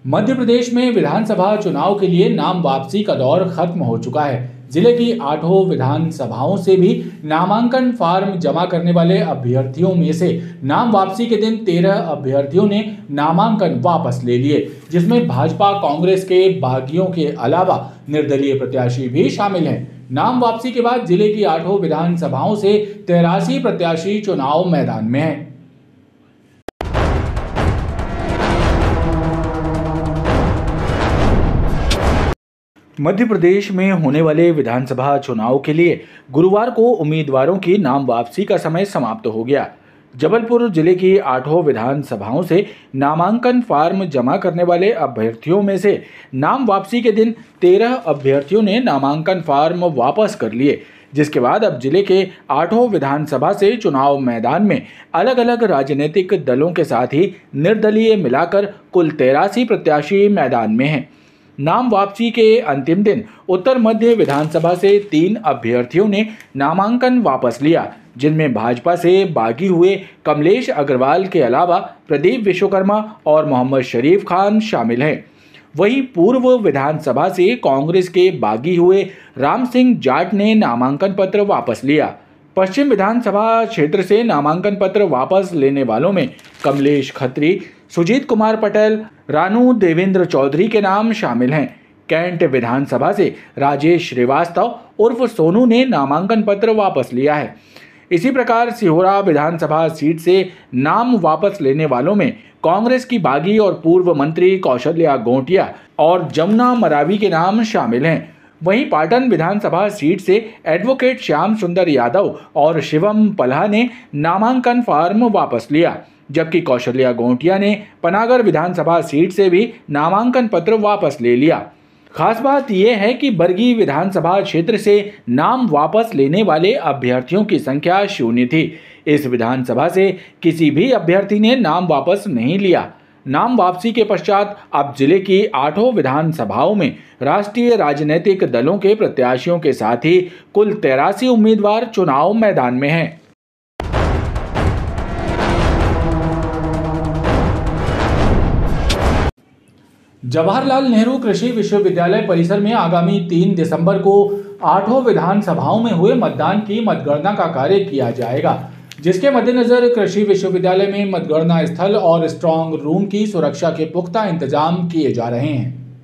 मध्य प्रदेश में विधानसभा चुनाव के लिए नाम वापसी का दौर खत्म हो चुका है। जिले की 8 विधानसभाओं से भी नामांकन फार्म जमा करने वाले अभ्यर्थियों में से नाम वापसी के दिन 13 अभ्यर्थियों ने नामांकन वापस ले लिए, जिसमें भाजपा कांग्रेस के बागियों के अलावा निर्दलीय प्रत्याशी भी शामिल हैं। नाम वापसी के बाद जिले की 8 विधानसभाओं से 83 प्रत्याशी चुनाव मैदान में हैं। मध्य प्रदेश में होने वाले विधानसभा चुनाव के लिए गुरुवार को उम्मीदवारों की नाम वापसी का समय समाप्त हो गया। जबलपुर जिले की 8 विधानसभाओं से नामांकन फार्म जमा करने वाले अभ्यर्थियों में से नाम वापसी के दिन 13 अभ्यर्थियों ने नामांकन फार्म वापस कर लिए, जिसके बाद अब जिले के 8 विधानसभा से चुनाव मैदान में अलग अलग राजनीतिक दलों के साथ ही निर्दलीय मिलाकर कुल 83 प्रत्याशी मैदान में हैं। नाम वापसी के अंतिम दिन उत्तर मध्य विधानसभा से 3 अभ्यर्थियों ने नामांकन वापस लिया, जिनमें भाजपा से बागी हुए कमलेश अग्रवाल के अलावा प्रदीप विश्वकर्मा और मोहम्मद शरीफ खान शामिल हैं। वहीं पूर्व विधानसभा से कांग्रेस के बागी हुए राम सिंह जाट ने नामांकन पत्र वापस लिया। पश्चिम विधानसभा क्षेत्र से नामांकन पत्र वापस लेने वालों में कमलेश खत्री, सुजीत कुमार पटेल, रानू देवेंद्र चौधरी के नाम शामिल हैं। कैंट विधानसभा से राजेश श्रीवास्तव उर्फ सोनू ने नामांकन पत्र वापस लिया है। इसी प्रकार सिहोरा विधानसभा सीट से नाम वापस लेने वालों में कांग्रेस की बागी और पूर्व मंत्री कौशल्या गोटिया और जमुना मरावी के नाम शामिल हैं। वहीं पाटन विधानसभा सीट से एडवोकेट श्याम सुंदर यादव और शिवम पल्हा ने नामांकन फार्म वापस लिया, जबकि कौशल्या गोटिया ने पनागर विधानसभा सीट से भी नामांकन पत्र वापस ले लिया। खास बात यह है कि बरगी विधानसभा क्षेत्र से नाम वापस लेने वाले अभ्यर्थियों की संख्या 0 थी। इस विधानसभा से किसी भी अभ्यर्थी ने नाम वापस नहीं लिया। नाम वापसी के पश्चात अब जिले की 8 विधानसभाओं में राष्ट्रीय राजनीतिक दलों के प्रत्याशियों के साथ ही कुल 83 उम्मीदवार चुनाव मैदान में हैं। जवाहरलाल नेहरू कृषि विश्वविद्यालय परिसर में आगामी 3 दिसंबर को 8 विधानसभाओं में हुए मतदान की मतगणना का कार्य किया जाएगा, जिसके मद्देनजर कृषि विश्वविद्यालय में मतगणना स्थल और स्ट्रांग रूम की सुरक्षा के पुख्ता इंतजाम किए जा रहे हैं।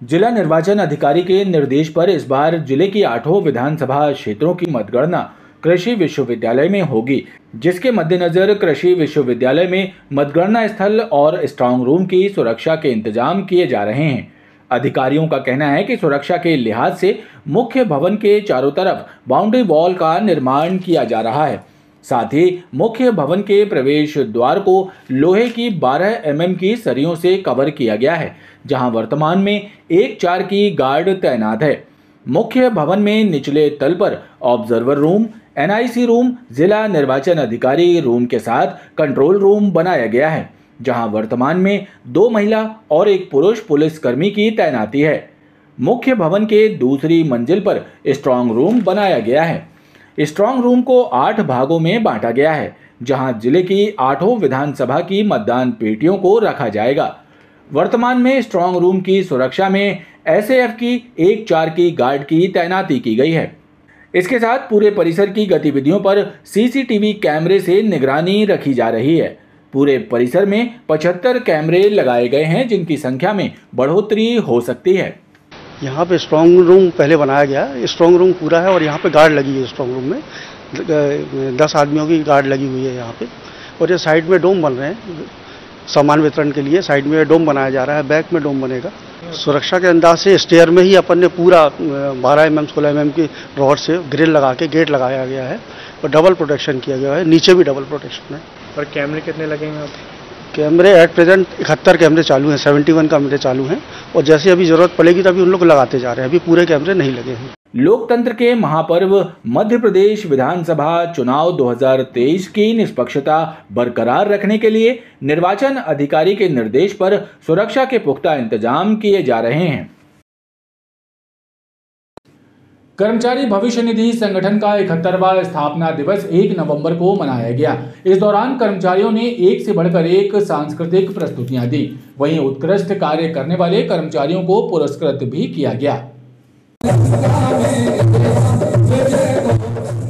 जिला निर्वाचन अधिकारी के निर्देश पर इस बार जिले की 8 विधानसभा क्षेत्रों की मतगणना कृषि विश्वविद्यालय में होगी, जिसके मद्देनजर कृषि विश्वविद्यालय में मतगणना स्थल और स्ट्रांग रूम की सुरक्षा के इंतजाम किए जा रहे हैं। अधिकारियों का कहना है कि सुरक्षा के लिहाज से मुख्य भवन के चारों तरफ बाउंड्री वॉल का निर्माण किया जा रहा है। साथ ही मुख्य भवन के प्रवेश द्वार को लोहे की 12 mm की सरियों से कवर किया गया है, जहां वर्तमान में 1-4 की गार्ड तैनात है। मुख्य भवन में निचले तल पर ऑब्जर्वर रूम, NIC रूम, जिला निर्वाचन अधिकारी रूम के साथ कंट्रोल रूम बनाया गया है, जहां वर्तमान में 2 महिला और 1 पुरुष पुलिसकर्मी की तैनाती है। मुख्य भवन के दूसरी मंजिल पर स्ट्रांग रूम बनाया गया है। स्ट्रांग रूम को 8 भागों में बांटा गया है, जहां जिले की 8 विधानसभा की मतदान पेटियों को रखा जाएगा। वर्तमान में स्ट्रांग रूम की सुरक्षा में SAF की 1-4 की गार्ड की तैनाती की गई है। इसके साथ पूरे परिसर की गतिविधियों पर CCTV कैमरे से निगरानी रखी जा रही है। पूरे परिसर में 75 कैमरे लगाए गए हैं, जिनकी संख्या में बढ़ोतरी हो सकती है। यहाँ पे स्ट्रांग रूम पहले बनाया गया, स्ट्रांग रूम पूरा है और यहाँ पे गार्ड लगी है। स्ट्रांग रूम में 10 आदमियों की गार्ड लगी हुई है यहाँ पे। और ये साइड में डोम बन रहे हैं सामान वितरण के लिए। साइड में डोम बनाया जा रहा है, बैक में डोम बनेगा। सुरक्षा के अंदाज से स्टेयर में ही अपन ने पूरा 12 mm 16 mm की रॉड से ग्रिल लगा के गेट लगाया गया है और डबल प्रोटेक्शन किया गया है। नीचे भी डबल प्रोटेक्शन है। और कैमरे कितने लगेंगे आप? कैमरे एट प्रेजेंट 71 कैमरे चालू हैं, 71 कैमरे चालू हैं और जैसे अभी जरूरत पड़ेगी तभी उन लोग लगाते जा रहे हैं। अभी पूरे कैमरे नहीं लगे हैं। लोकतंत्र के महापर्व मध्य प्रदेश विधानसभा चुनाव 2023 की निष्पक्षता बरकरार रखने के लिए निर्वाचन अधिकारी के निर्देश पर सुरक्षा के पुख्ता इंतजाम किए जा रहे हैं। कर्मचारी भविष्य निधि संगठन का 71वां स्थापना दिवस 1 नवंबर को मनाया गया। इस दौरान कर्मचारियों ने एक से बढ़कर एक सांस्कृतिक प्रस्तुतियां दी। वहीं उत्कृष्ट कार्य करने वाले कर्मचारियों को पुरस्कृत भी किया गया।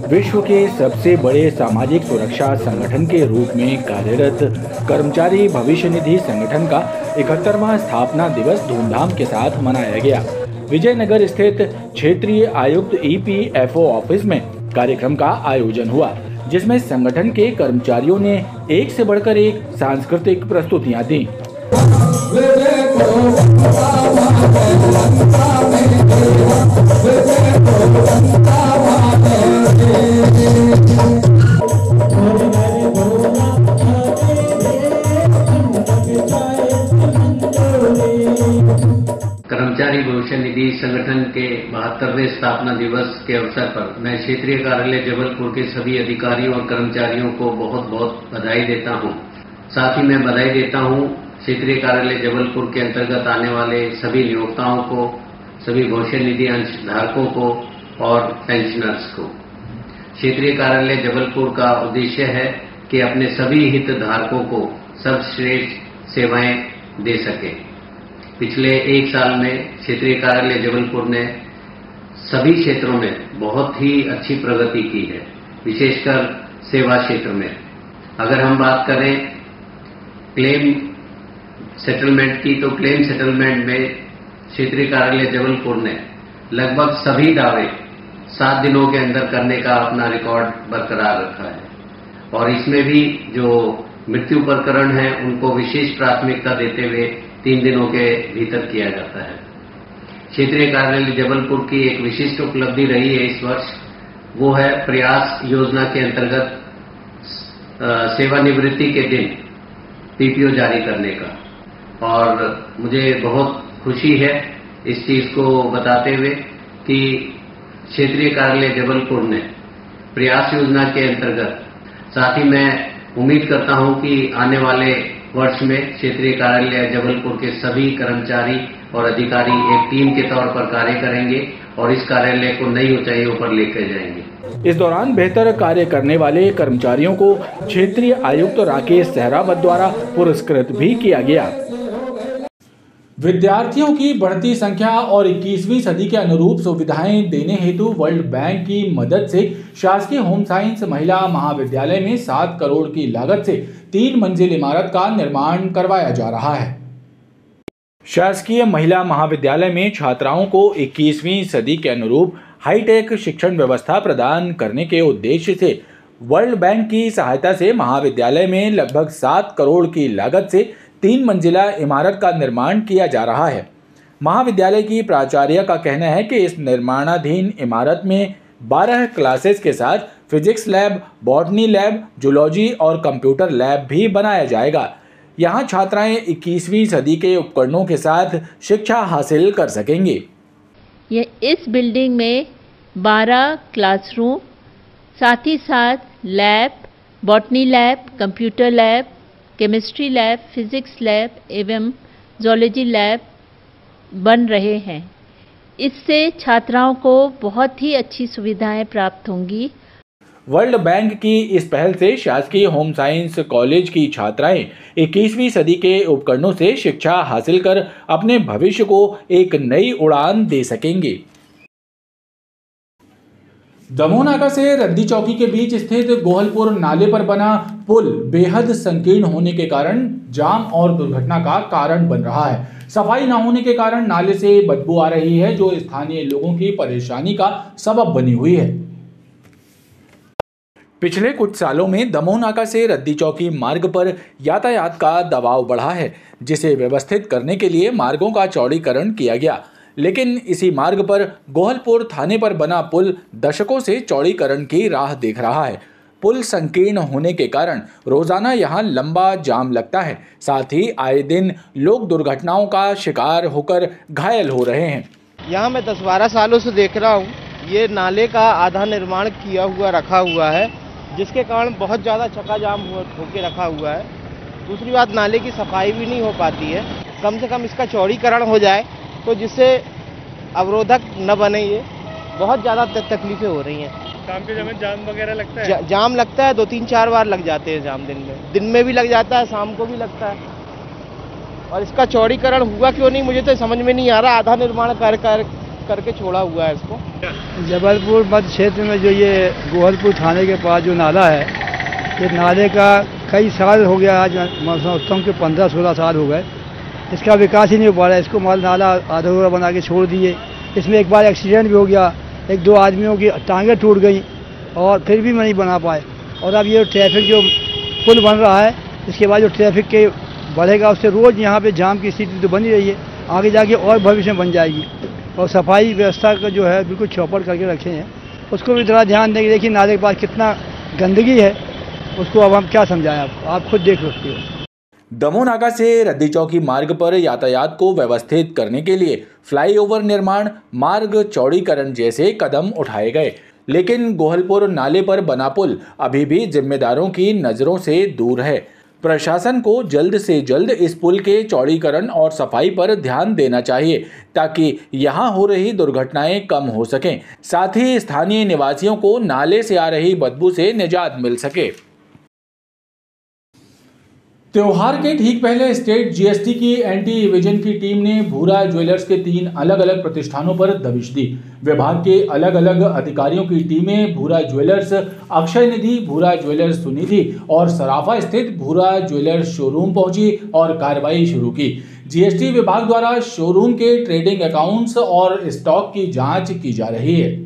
विश्व के सबसे बड़े सामाजिक सुरक्षा संगठन के रूप में कार्यरत कर्मचारी भविष्य निधि संगठन का 71वां स्थापना दिवस धूमधाम के साथ मनाया गया। विजयनगर स्थित क्षेत्रीय आयुक्त EPFO ऑफिस में कार्यक्रम का आयोजन हुआ, जिसमें संगठन के कर्मचारियों ने एक से बढ़कर एक सांस्कृतिक प्रस्तुतियां दी। कर्मचारी भविष्य निधि संगठन के 72वें स्थापना दिवस के अवसर पर मैं क्षेत्रीय कार्यालय जबलपुर के सभी अधिकारियों और कर्मचारियों को बहुत बहुत बधाई देता हूं। साथ ही मैं बधाई देता हूं क्षेत्रीय कार्यालय जबलपुर के अंतर्गत आने वाले सभी नियोक्ताओं को, सभी भविष्य निधि अंशधारकों को और पेंशनर्स को। क्षेत्रीय कार्यालय जबलपुर का उद्देश्य है कि अपने सभी हितधारकों को सर्वश्रेष्ठ सेवाएं दे सके। पिछले 1 साल में क्षेत्रीय कार्यालय जबलपुर ने सभी क्षेत्रों में बहुत ही अच्छी प्रगति की है, विशेषकर सेवा क्षेत्र में। अगर हम बात करें क्लेम सेटलमेंट की, तो क्लेम सेटलमेंट में क्षेत्रीय कार्यालय जबलपुर ने लगभग सभी दावे 7 दिनों के अंदर करने का अपना रिकॉर्ड बरकरार रखा है। और इसमें भी जो मृत्यु प्रकरण है उनको विशेष प्राथमिकता देते हुए 3 दिनों के भीतर किया जाता है। क्षेत्रीय कार्यालय जबलपुर की एक विशिष्ट उपलब्धि रही है इस वर्ष, वो है प्रयास योजना के अंतर्गत सेवानिवृत्ति के दिन PPO जारी करने का। और मुझे बहुत खुशी है इस चीज को बताते हुए कि क्षेत्रीय कार्यालय जबलपुर ने प्रयास योजना के अंतर्गत, साथ ही मैं उम्मीद करता हूं कि आने वाले वर्ष में क्षेत्रीय कार्यालय जबलपुर के सभी कर्मचारी और अधिकारी एक टीम के तौर पर कार्य करेंगे और इस कार्यालय को नई ऊंचाइयों पर लेकर जाएंगे। इस दौरान बेहतर कार्य करने वाले कर्मचारियों को क्षेत्रीय आयुक्त राकेश सहरावत द्वारा पुरस्कृत भी किया गया। विद्यार्थियों की बढ़ती संख्या और 21वीं सदी के अनुरूप सुविधाएं देने हेतु वर्ल्ड बैंक की मदद से शासकीय होम साइंस महिला महाविद्यालय में 7 करोड़ की लागत से 3 मंजिल इमारत का निर्माण करवाया जा रहा है। शासकीय महिला महाविद्यालय में छात्राओं को 21वीं सदी के अनुरूप हाईटेक शिक्षण व्यवस्था प्रदान करने के उद्देश्य से वर्ल्ड बैंक की सहायता से महाविद्यालय में लगभग 7 करोड़ की लागत से 3 मंजिला इमारत का निर्माण किया जा रहा है। महाविद्यालय की प्राचार्य का कहना है कि इस निर्माणाधीन इमारत में 12 क्लासेस के साथ physics lab, botany lab, zoology और कंप्यूटर लैब भी बनाया जाएगा। यहाँ छात्राएं 21वीं सदी के उपकरणों के साथ शिक्षा हासिल कर सकेंगी। ये इस बिल्डिंग में 12 क्लासरूम, साथ ही साथ lab, botany lab, computer lab, chemistry lab, physics lab एवं जूलॉजी लैब बन रहे हैं। इससे छात्राओं को बहुत ही अच्छी सुविधाएं प्राप्त होंगी। वर्ल्ड बैंक की इस पहल से शासकीय होम साइंस कॉलेज की छात्राएं 21वीं सदी के उपकरणों से शिक्षा हासिल कर अपने भविष्य को एक नई उड़ान दे सकेंगे। दमोह नाका से रद्दी चौकी के बीच स्थित गोहलपुर नाले पर बना पुल बेहद संकीर्ण होने के कारण जाम और दुर्घटना का कारण बन रहा है। सफाई न होने के कारण नाले से बदबू आ रही है, जो स्थानीय लोगों की परेशानी का सबब बनी हुई है। पिछले कुछ सालों में दमोह नाका से रद्दी चौकी मार्ग पर यातायात का दबाव बढ़ा है, जिसे व्यवस्थित करने के लिए मार्गों का चौड़ीकरण किया गया। लेकिन इसी मार्ग पर गोहलपुर थाने पर बना पुल दशकों से चौड़ीकरण की राह देख रहा है। पुल संकीर्ण होने के कारण रोजाना यहां लंबा जाम लगता है, साथ ही आए दिन लोग दुर्घटनाओं का शिकार होकर घायल हो रहे हैं। यहाँ मैं 10-12 सालों से देख रहा हूँ, ये नाले का आधा निर्माण किया हुआ रखा हुआ है, जिसके कारण बहुत ज़्यादा चक्का जाम होके रखा हुआ है। दूसरी बात, नाले की सफाई भी नहीं हो पाती है। कम से कम इसका चौड़ीकरण हो जाए तो जिससे अवरोधक न बने ये, बहुत ज़्यादा तकलीफें हो रही हैं। शाम के समय जाम वगैरह लगता है? जाम लगता है, 2-3-4 बार लग जाते हैं जाम दिन में भी लग जाता है, शाम को भी लगता है। और इसका चौड़ीकरण हुआ क्यों नहीं मुझे तो समझ में नहीं आ रहा। आधा निर्माण करके छोड़ा हुआ है इसको। जबलपुर मध्य क्षेत्र में जो ये गोहलपुर थाने के पास जो नाला है, ये नाले का कई साल हो गया, आज मैं समझता हूँ कि 15-16 साल हो गए, इसका विकास ही नहीं हो पा रहा है। इसको नाला आधा बना के छोड़ दिए। इसमें एक बार एक्सीडेंट भी हो गया, 1-2 आदमियों की टांगें टूट गई और फिर भी नहीं बना पाए। और अब ये ट्रैफिक जो पुल बन रहा है, इसके बाद जो ट्रैफिक के बढ़ेगा, उससे रोज़ यहाँ पे जाम की स्थिति तो बनी रही है, आगे जाके और भविष्य में बन जाएगी। और सफाई व्यवस्था का जो है बिल्कुल चौपट करके रखे हैं, उसको भी थोड़ा ध्यान देंगे। देखिए नाले के पास कितना गंदगी है, उसको अब हम क्या समझाएं, आप खुद देख सकते हो। दमोह नाका से रद्दी चौकी मार्ग पर यातायात को व्यवस्थित करने के लिए फ्लाईओवर निर्माण, मार्ग चौड़ीकरण जैसे कदम उठाए गए, लेकिन गोहलपुर नाले पर बना पुल अभी भी जिम्मेदारों की नजरों से दूर है। प्रशासन को जल्द से जल्द इस पुल के चौड़ीकरण और सफाई पर ध्यान देना चाहिए ताकि यहां हो रही दुर्घटनाएं कम हो सकें, साथ ही स्थानीय निवासियों को नाले से आ रही बदबू से निजात मिल सके। त्योहार के ठीक पहले स्टेट जीएसटी की एंटी इवेजन की टीम ने भूरा ज्वेलर्स के 3 अलग अलग प्रतिष्ठानों पर दबिश दी। विभाग के अलग अलग अधिकारियों की टीमें भूरा ज्वेलर्स अक्षय निधि, भूरा ज्वेलर्स सुनिधि और सराफा स्थित भूरा ज्वेलर्स शोरूम पहुंची और कार्रवाई शुरू की। जीएसटी विभाग द्वारा शोरूम के ट्रेडिंग अकाउंट्स और स्टॉक की जाँच की जा रही है।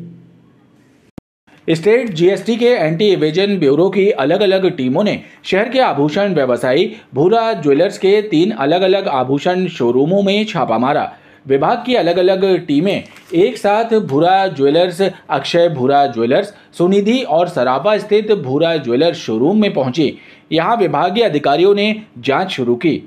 स्टेट जीएसटी के एंटी इवेजन ब्यूरो की अलग अलग टीमों ने शहर के आभूषण व्यवसायी भूरा ज्वेलर्स के 3 अलग अलग आभूषण शोरूमों में छापा मारा। विभाग की अलग अलग टीमें एक साथ भूरा ज्वेलर्स, अक्षय भूरा ज्वेलर्स, सुनिधि और सराफा स्थित भूरा ज्वेलर्स शोरूम में पहुंची। यहां विभागीय अधिकारियों ने जांच शुरू की।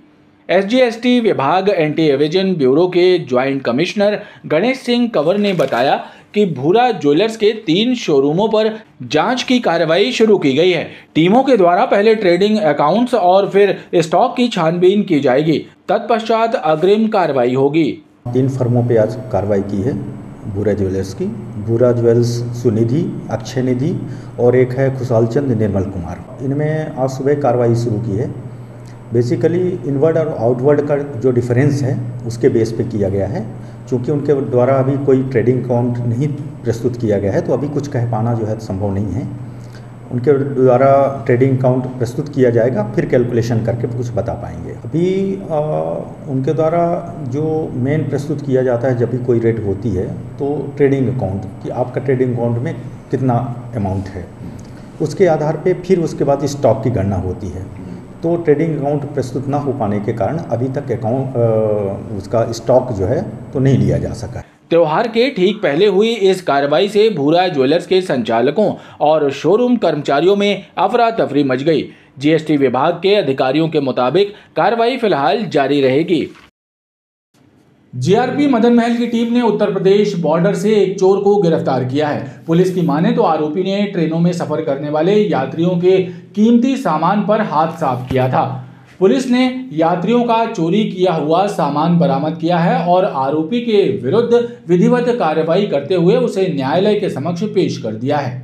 एसजीएसटी विभाग एंटी इवेजन ब्यूरो के ज्वाइंट कमिश्नर गणेश सिंह कंवर ने बताया कि भूरा ज्वेलर्स के 3 शोरूमों पर जांच की कार्रवाई शुरू की गई है। टीमों के द्वारा पहले ट्रेडिंग अकाउंट्स और फिर स्टॉक की छानबीन की जाएगी, तत्पश्चात अग्रिम कार्रवाई होगी। 3 फर्मों पे आज कार्रवाई की है भूरा ज्वेलर्स की। भूरा ज्वेल्स सुनिधि, अक्षय निधि और एक है खुशालचंद निर्मल कुमार। इनमें आज सुबह कार्रवाई शुरू की है। बेसिकली इनवर्ड और आउटवर्ड का जो डिफरेंस है उसके बेस पे किया गया है। चूँकि उनके द्वारा अभी कोई ट्रेडिंग अकाउंट नहीं प्रस्तुत किया गया है, तो अभी कुछ कह पाना जो है संभव नहीं है। उनके द्वारा ट्रेडिंग अकाउंट प्रस्तुत किया जाएगा, फिर कैलकुलेशन करके कुछ बता पाएंगे। अभी उनके द्वारा जो मेन प्रस्तुत किया जाता है जब भी कोई रेट होती है, तो ट्रेडिंग अकाउंट कि आपका ट्रेडिंग अकाउंट में कितना अमाउंट है, उसके आधार पे फिर उसके बाद स्टॉक की गणना होती है। तो ट्रेडिंग अकाउंट प्रस्तुत ना हो पाने के कारण अभी तक अकाउंट उसका स्टॉक जो है तो नहीं लिया जा सका। त्योहार के ठीक पहले हुई इस कार्रवाई से भूरा ज्वेलर्स के संचालकों और शोरूम कर्मचारियों में अफरा तफरी मच गई। जीएसटी विभाग के अधिकारियों के मुताबिक कार्रवाई फिलहाल जारी रहेगी। जीआरपी मदन महल की टीम ने उत्तर प्रदेश बॉर्डर से एक चोर को गिरफ्तार किया है। पुलिस की माने तो आरोपी ने ट्रेनों में सफर करने वाले यात्रियों के कीमती सामान पर हाथ साफ किया था। पुलिस ने यात्रियों का चोरी किया हुआ सामान बरामद किया है और आरोपी के विरुद्ध विधिवत कार्रवाई करते हुए उसे न्यायालय के समक्ष पेश कर दिया है।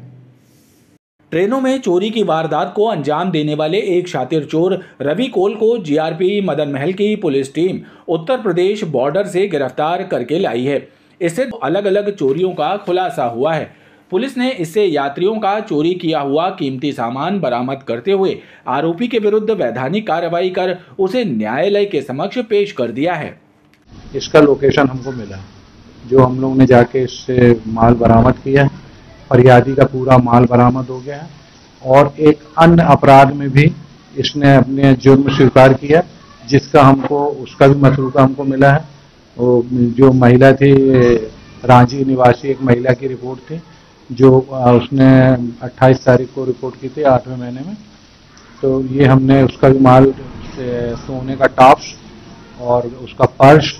ट्रेनों में चोरी की वारदात को अंजाम देने वाले एक शातिर चोर रवि कोल को जीआरपी मदन महल की police team Uttar Pradesh border से गिरफ्तार करके लाई है। इससे अलग अलग चोरियों का खुलासा हुआ है। पुलिस ने इससे यात्रियों का चोरी किया हुआ कीमती सामान बरामद करते हुए आरोपी के विरुद्ध वैधानिक कार्रवाई कर उसे न्यायालय के समक्ष पेश कर दिया है। इसका लोकेशन हमको मिला, जो हम लोग ने जाके इससे माल बरामद किया है। फरियादी का पूरा माल बरामद हो गया है और एक अन्य अपराध में भी इसने अपने जुर्म स्वीकार किया, जिसका हमको उसका भी मतरूका हमको मिला है। वो जो महिला थी, रांची निवासी एक महिला की रिपोर्ट थी, जो उसने 28 तारीख को रिपोर्ट की थी 8वें महीने में। तो ये हमने उसका भी माल, सोने का टॉप्स और उसका पर्स,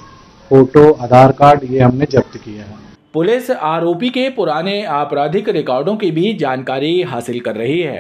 फोटो, आधार कार्ड, ये हमने जब्त किया है। पुलिस आरोपी के पुराने आपराधिक रिकॉर्डों की भी जानकारी हासिल कर रही है।